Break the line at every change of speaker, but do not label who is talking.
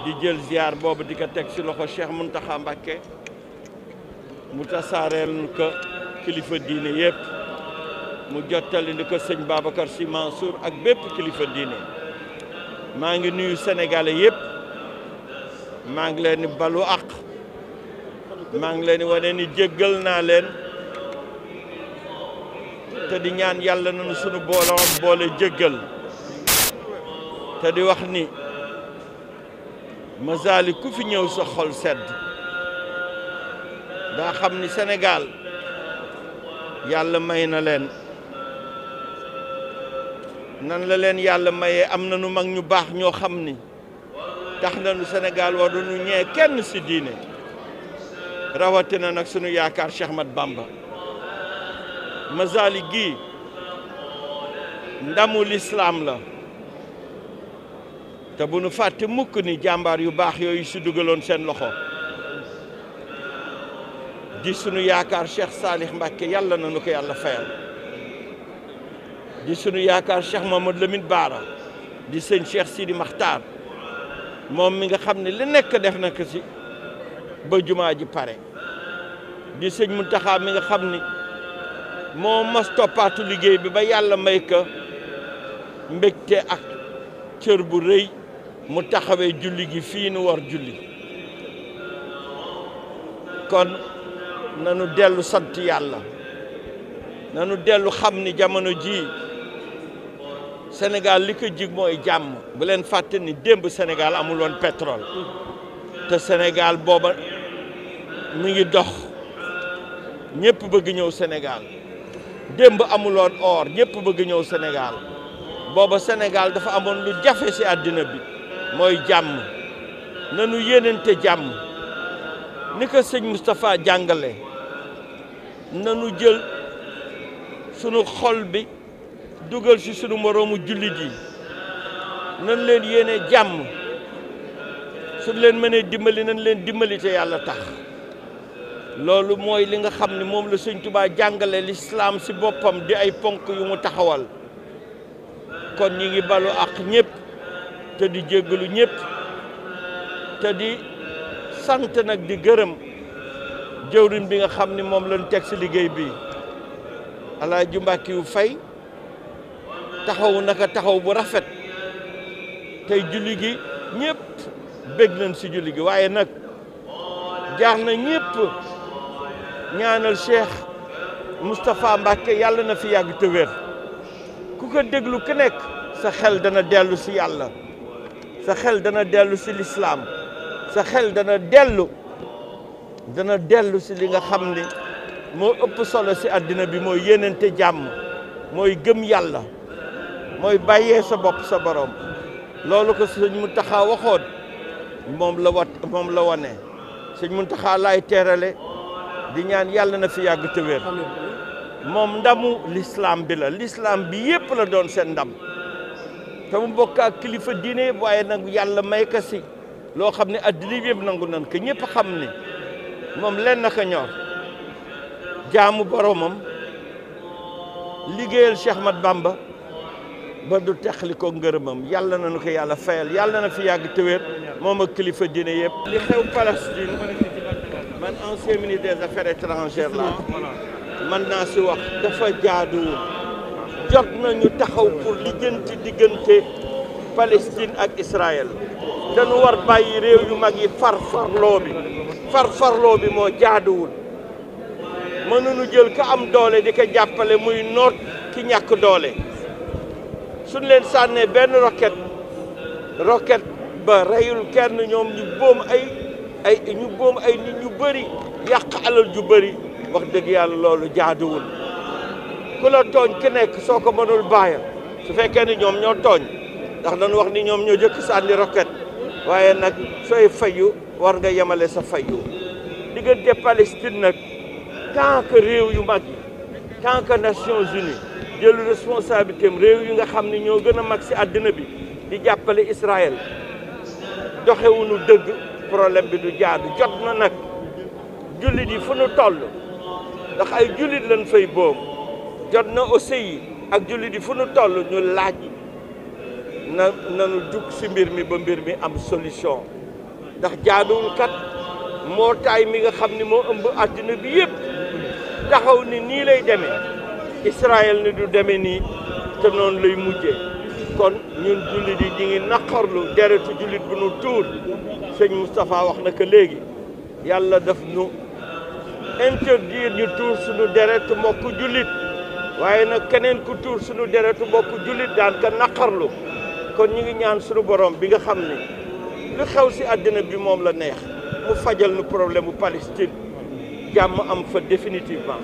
di jël ziar boobu di ko teg ci loxo Cheikh Mountakha Mbacké mu tasaareel ko kilifa diine yëpp mu jottali ni ko sëñ Babacar Sy Mansour ak bépp kilifa diine maa ngi nuyu sénégalais yëpp maa ngi leen di balu àq maa ngi leen di wane ni jéggal naa leen te di ñaan yàlla nañu sunu boole jéggal te di wax ni Massaly ku fi ñëw sa xol sedd daa xam ni Sénégal yàlla may na leen nan la leen yàlla mayee am na nu mag ñu baax ñoo xam ni tax nañu Sénégal waruñu ñee kenn ci diine rawatina nag sunu yaakaar Cheikh Ahmad Bamba Massaly gii ndamu lislaam la te bu nu fàtte mukk ni jàmbaar yu baax yooyu si dugaloon seen loxo di sunu yaakaar Cheikh Salih Mbacké yàlla na nu ko yàlla fayal di sunu yaakaar Cheikh Mamadou Lamine Bara di sëñ Cheikh Sidi Makhtar moom mi nga xam ne li nekk def na ko si ba jumaa ji pare di sëñ Mountakha mi nga xam ni moo mas toppaatu liggéey bi ba yàlla may ko mbégte ak cër bu rëy mu taxawee julli gi fii nu war julli kon nanu dellu sant yàlla nanu dellu xam ni jamono ji Sénégal li ko jig mooy jàmm bu leen fàtte ni démb Sénégal amul woon pétrole te Sénégal booba mi ngi dox ñëpp bëgg ñëw Sénégal démb amuloon or ñëpp bëgg ñëw Sénégal booba Sénégal dafa amoon lu jafe ci àddina bi mooy jàmm nanu yéenante jàmm ni ko sëñ Moustapha jàngale nanu jël sunu xol bi dugal ci sunu moroomu jullit yi nan leen yéene jàmm su leen mënee dimbali nan leen dimbali te yàlla tax loolu mooy li nga xam ne moom la sëñ Touba jàngale lislaam ci boppam di ay ponk yu mu taxawal kon ñi ngi balu ak ñëpp te di jéggalu ñëpp te di sant nag di gërëm jëwriñ bi nga xam ni moom lañ teg ci liggéey bi Alaaji Mbàkke yu Fay taxaw naka taxaw bu rafet tey julli gi ñëpp bég nañ ci julli gi waaye nag jaar na ñëpp ñaanal Cheikh Moustapha Mbacké yàlla na fi yàgg te wér ku ko déglu ku nekk sa xel dana dellu ci yàlla sa xel dana dellu ci lislaam sa xel dana dellu ci li nga xam ni moo ëpp solo ci àddina bi mooy yéenante jàmm mooy gëm yàlla mooy bàyyee sa bopp sa borom loolu ko sëñ Mountakha waxoon moom la wane sëñ Mountakha laay teerale di ñaan yàlla na fi yàgg te wér moom ndamu l'islam bi la l'islam bi yépp la doon seen ndam te mu bokk ak kilifa diine waaye nag yàlla may ka si loo xam ne addina bi yëpp nangu nan ko ñëpp xam ne moom leen naka ñor jaamu boromam liggéeyal Cheikh Ahmad Bamba ba du teqali ko ngërëmam yàlla na nu ko yàlla fayal yàlla na fi yàgg te wér moom ak kilifa diine yëpp. li xew Palestine man ancien ministre des affaires étrangères la man naa si wax dafa jaaduwul jot nañu taxaw pour lijjanti diggante Palestine ak Israël dañu war bàyyi réew yu mag yi farfarloo bi moo jaaduwul mënuñu jël ka am doole di ko jàppale muy noot ki ñàkk doole suñ leen sànnee benn roquette ba reyul kenn ñoom ñu boom ay nit ñu bëri yàq alal ju bëri wax dëgg yàlla loolu jaaduwul ku la tooñ ki nekk soo ko mënul bàyyi su fekkee ni ñoom ñoo tooñ ndax dañu wax ni ñoom ñoo jëkk sànni roquette waaye nag sooy fayu war nga yemale sa fayu diggante Palestine nag tant que réew yu mag yi tant que Nations Unies jël responsabilité am réew yi nga xam ne ñoo gën a mag ci àddina bi di jàppale Israël doxewuñu dëgg problème bi du jaadu jot na nag jullit yi fu nu toll ndax ay jullit lañ fay boom jot na aussi yi ak jullit yi fu nu toll ñu laaj nanu jug ci mbir mi ba mbir mi am solution ndax jaaduwul kat mbootaay mi nga xam ni moo ëmb àddina bi yëpp taxaw ni nii lay demee Israël ni du demee nii te noonu lay mujjee kon ñun jullit yi ñi ngi naqarlu deretu jullit bu nu tuur sëñ Moustapha wax na ko léegi yàlla daf nu interdire ñu tuur suñu deretu mbokku jullit waaye nag keneen ku tuur suñu deretu mbokku jullit daan ka naqarlu kon ñu ngi ñaan suñu borom bi nga xam ne lu xew si àddina bi moom la neex mu fajal nu problème mu Palestine jàmm am fa définitivement